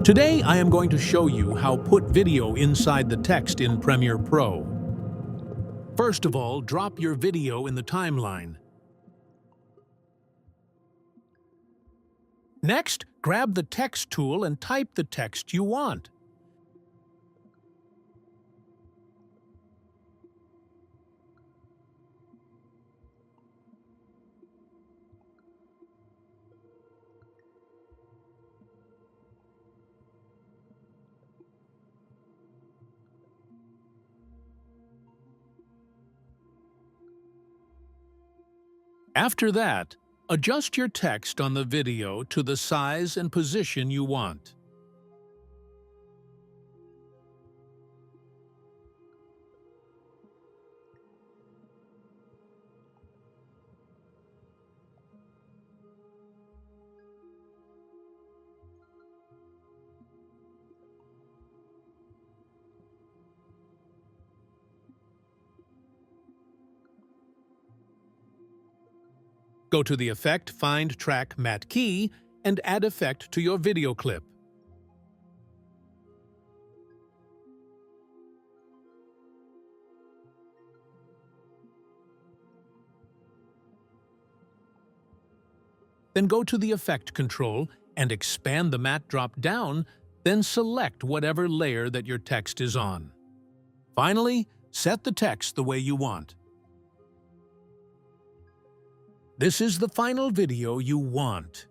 Today, I am going to show you how put video inside the text in Premiere Pro. First of all, drop your video in the timeline. Next, grab the text tool and type the text you want. After that, adjust your text on the video to the size and position you want. Go to the Effect, Find Track Matte key and add effect to your video clip. Then go to the Effect control and expand the matte drop down, then select whatever layer that your text is on. Finally, set the text the way you want. This is the final video you want.